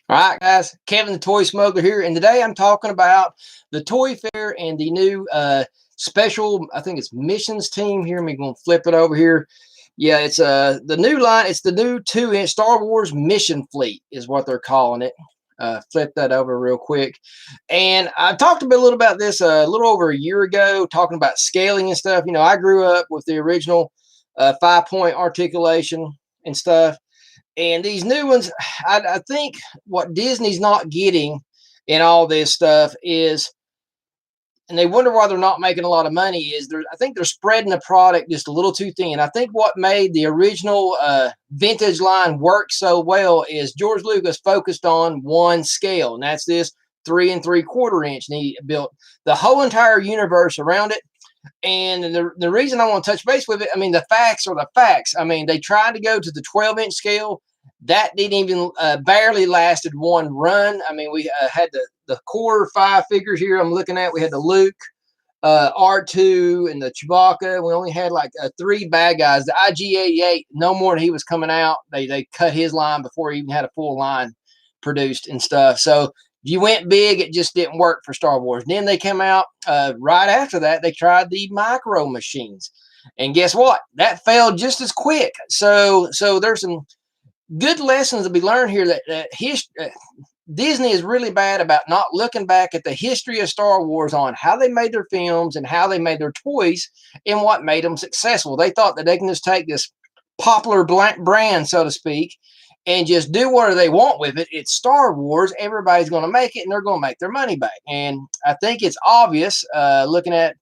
All right, guys, Kevin the Toy Smuggler here, and today I'm talking about the Toy Fair and the new special, I think it's missions team here. I'm going to flip it over here. Yeah, it's the new line. It's the new 2-inch Star Wars Mission Fleet is what they're calling it. Flip that over real quick. And I talked a little about this a little over a year ago, talking about scaling and stuff. You know, I grew up with the original 5-point articulation and stuff. And these new ones, I think what Disney's not getting in all this stuff is, and they wonder why they're not making a lot of money, is I think they're spreading the product just a little too thin. I think what made the original vintage line work so well is George Lucas focused on one scale, and that's this 3 3/4 inch. And he built the whole entire universe around it. And the reason I want to touch base with it, I mean, the facts are the facts. I mean, they tried to go to the 12-inch scale. That didn't even barely lasted one run. I mean, we had the core 5 figures here I'm looking at. We had the Luke, R2, and the Chewbacca. We only had like 3 bad guys. The IG-88, no more than he was coming out. They cut his line before he even had a full line produced and stuff. So if you went big, it just didn't work for Star Wars. Then they came out right after that. They tried the micro machines, and guess what? That failed just as quick. So there's some good lessons to be learned here. Disney is really bad about not looking back at the history of Star Wars on how they made their films and how they made their toys and what made them successful. They thought that they can just take this popular brand, so to speak, and just do whatever they want with it. It's Star Wars. Everybody's going to make it, and they're going to make their money back. And I think it's obvious, looking at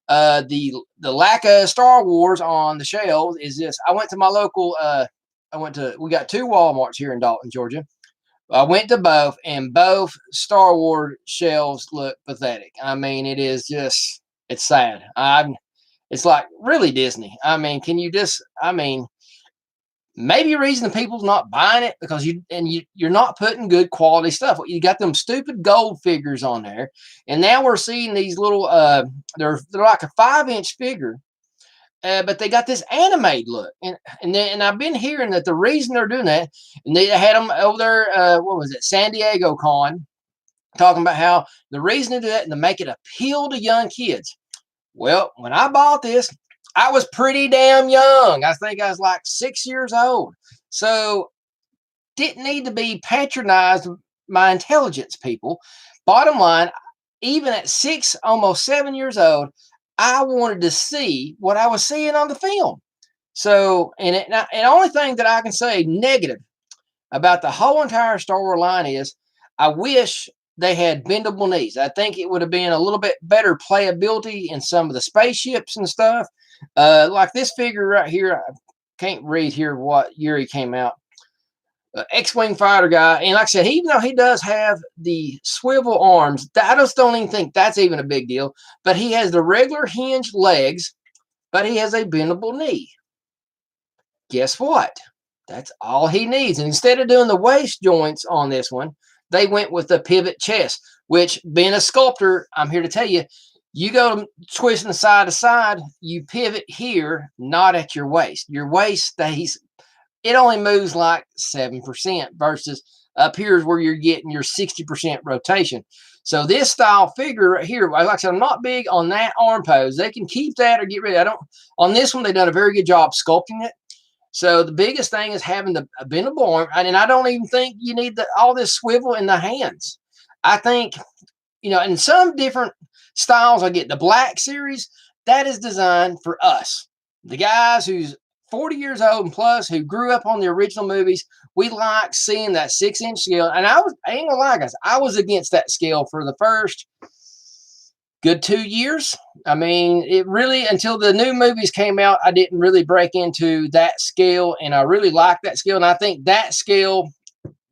the lack of Star Wars on the shelves, is this. I went to my local. We got 2 Walmarts here in Dalton, Georgia. I went to both, and both Star Wars shelves look pathetic. I mean, it's sad. It's like, really, Disney. I mean, maybe the reason the people's not buying it because you're not putting good quality stuff. You got them stupid gold figures on there, and now we're seeing these little they're like a 5-inch figure, but they got this animated look, and I've been hearing that the reason they're doing that, and they had them over there. What was it, San Diego Con, talking about how the reason to do that and to make it appeal to young kids. Well, when I bought this, I was pretty damn young. I think I was like 6 years old. So didn't need to be patronized my intelligence, people. Bottom line, even at 6, almost 7 years old, I wanted to see what I was seeing on the film. So, and the only thing that I can say negative about the whole entire Star Wars line is I wish they had bendable knees. I think it would have been a little bit better playability in some of the spaceships and stuff. Like this figure right here, I can't read here what year he came out. X-Wing fighter guy. And like I said, even though he does have the swivel arms, I just don't even think that's even a big deal. But he has the regular hinged legs, but he has a bendable knee. Guess what? That's all he needs. And instead of doing the waist joints on this one, they went with the pivot chest, which, being a sculptor, I'm here to tell you, you go twisting side to side, you pivot here, not at your waist. Your waist stays, it only moves like 7% versus up here is where you're getting your 60% rotation. So this style figure right here, like I said, I'm not big on that arm pose. They can keep that or get rid of it. On this one, they've done a very good job sculpting it. So the biggest thing is having the bendable arm, and I don't even think you need all this swivel in the hands. I think, in some different styles, I get the Black Series. That is designed for us, the guys who's 40 years old and plus, who grew up on the original movies. We like seeing that 6-inch scale, and I ain't gonna lie, guys, I was against that scale for the first good 2 years. I mean, it really, until the new movies came out, I didn't really break into that scale, and I really like that scale, and I think that scale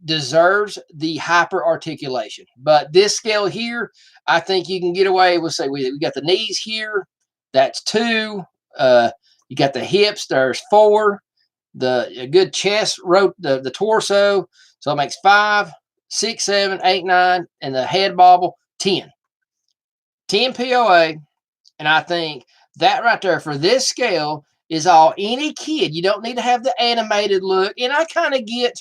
deserves the hyper articulation. But this scale here, I think you can get away with, say, we got the knees here, that's 2. You got the hips, there's 4. A good chest, the torso, so it makes 5, 6, 7, 8, 9, and the head bobble, 10. 10 POA, and I think that right there for this scale is all any kid. You don't need to have the animated look, and I kind of get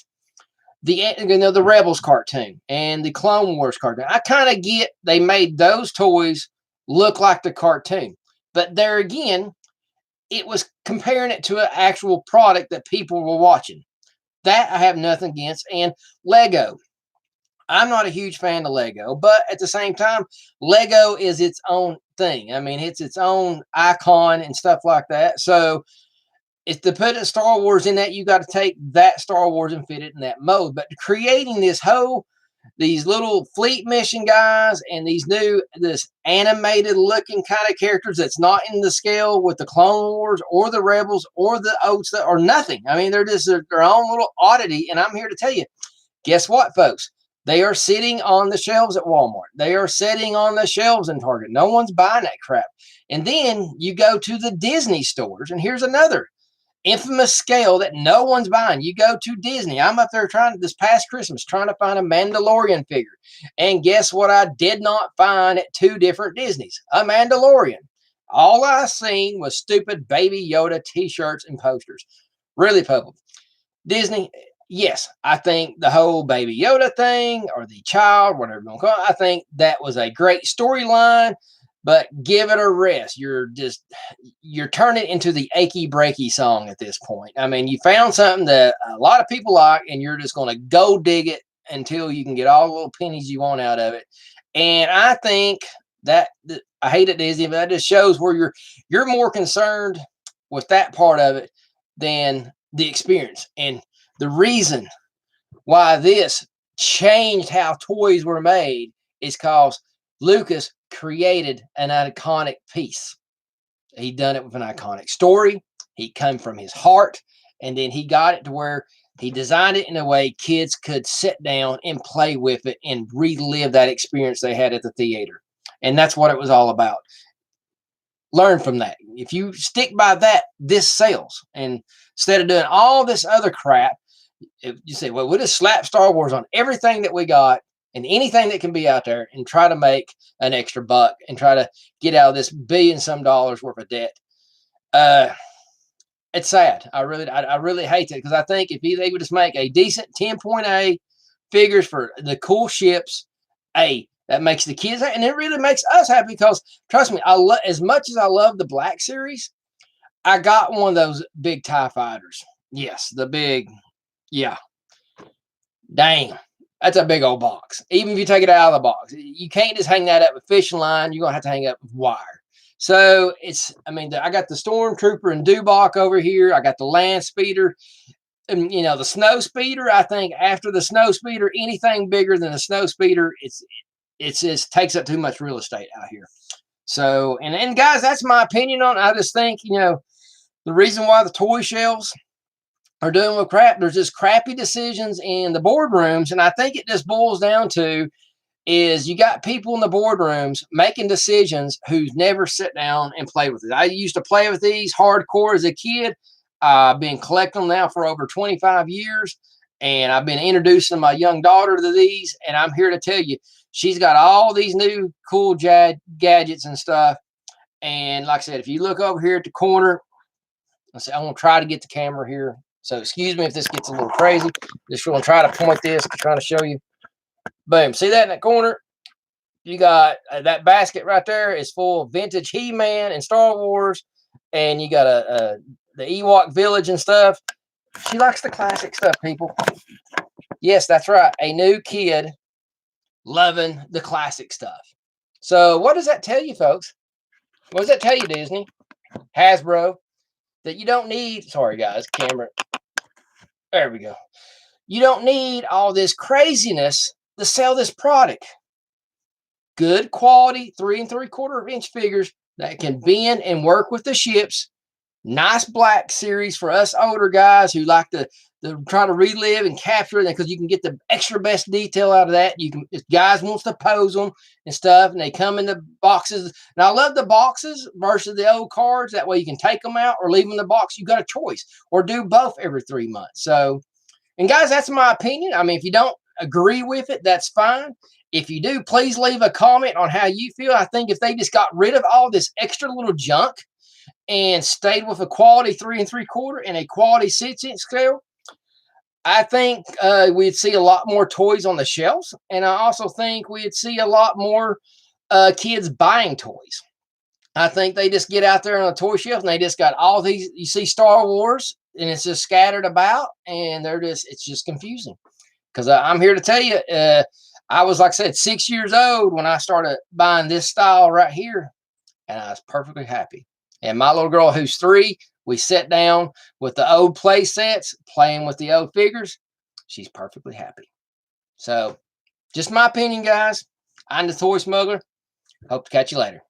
the Rebels cartoon and the Clone Wars cartoon. I kind of get they made those toys look like the cartoon, but there again, it was comparing it to an actual product that people were watching. That I have nothing against. And Lego. I'm not a huge fan of Lego, but at the same time, Lego is its own thing. I mean, it's its own icon and stuff like that. So if to put a Star Wars in that, you got to take that Star Wars and fit it in that mode. But creating these little fleet mission guys and this animated looking kind of characters that's not in the scale with the Clone Wars or the Rebels or the old stuff or nothing. I mean, they're just their own little oddity. And I'm here to tell you, guess what, folks? They are sitting on the shelves at Walmart. They are sitting on the shelves in Target. No one's buying that crap. And then you go to the Disney stores, and here's another infamous scale that no one's buying. You go to Disney. I'm up there this past Christmas trying to find a Mandalorian figure. And guess what I did not find at 2 different Disneys? A Mandalorian. All I seen was stupid Baby Yoda t-shirts and posters. Really, people. Disney, yes, I think the whole Baby Yoda thing or the child, whatever you want to call it, I think that was a great storyline, but give it a rest. You're turning into the achy breaky song at this point. I mean, you found something that a lot of people like, and you're just going to go dig it until you can get all the little pennies you want out of it. And I think that I hate it, Disney, but that just shows where you're more concerned with that part of it than the experience. And the reason why this changed how toys were made is because Lucas created an iconic piece. He done it with an iconic story. He come from his heart, and then he got it to where he designed it in a way kids could sit down and play with it and relive that experience they had at the theater. And that's what it was all about. Learn from that. If you stick by that, this sells. And instead of doing all this other crap, if you say, well, we'll just slap Star Wars on everything that we got and anything that can be out there and try to make an extra buck and try to get out of this billion-some dollars worth of debt. It's sad. I really hate it because I think if they would just make a decent 10.A figures for the cool ships, that makes the kids happy, and it really makes us happy because trust me, as much as I love the Black Series, I got one of those big TIE fighters. Yes, the big, yeah. Dang, that's a big old box. Even if you take it out of the box, you can't just hang that up with fishing line. You're gonna have to hang it up with wire. So I got the Stormtrooper and Dubak over here. I got the Land Speeder. And the Snow Speeder. I think after the Snow Speeder, anything bigger than the Snow Speeder, it just takes up too much real estate out here. So, and guys, that's my opinion on it. I just think, the reason why the toy shelves are doing with crap, there's just crappy decisions in the boardrooms. And I think it just boils down to is you got people in the boardrooms making decisions who's never sit down and play with it. I used to play with these hardcore as a kid. I've been collecting them now for over 25 years. And I've been introducing my young daughter to these. And I'm here to tell you, she's got all these new cool gadgets and stuff. And like I said, if you look over here at the corner, I'm going to try to get the camera here. So excuse me if this gets a little crazy. Just going to try to point this, trying to show you. Boom. See that in that corner? You got that basket right there is full of vintage He-Man and Star Wars. And you got the Ewok Village and stuff. She likes the classic stuff, people. Yes, that's right. A new kid loving the classic stuff. So what does that tell you, folks? What does that tell you, Disney? Hasbro? That you don't need, sorry guys, camera. There we go. You don't need all this craziness to sell this product. Good quality 3 3/4 inch figures that can bend and work with the ships. Nice Black Series for us older guys who like to try to relive and capture it because you can get the extra best detail out of that. You can, if guys wants to pose them and stuff, and they come in the boxes. And I love the boxes versus the old cards. That way you can take them out or leave them in the box. You got a choice, or do both every 3 months. So, and guys, that's my opinion. I mean, if you don't agree with it, that's fine. If you do, please leave a comment on how you feel. I think if they just got rid of all this extra little junk and stayed with a quality 3 3/4 and a quality 6-inch scale, I think we'd see a lot more toys on the shelves, and I also think we'd see a lot more kids buying toys. I think they just get out there on a toy shelf and they just got all these. You see Star Wars, and it's just scattered about, and it's just confusing. Because I'm here to tell you, I was, like I said, 6 years old when I started buying this style right here, and I was perfectly happy. And my little girl, who's 3, we sat down with the old play sets, playing with the old figures. She's perfectly happy. So, just my opinion, guys. I'm the Toy Smuggler. Hope to catch you later.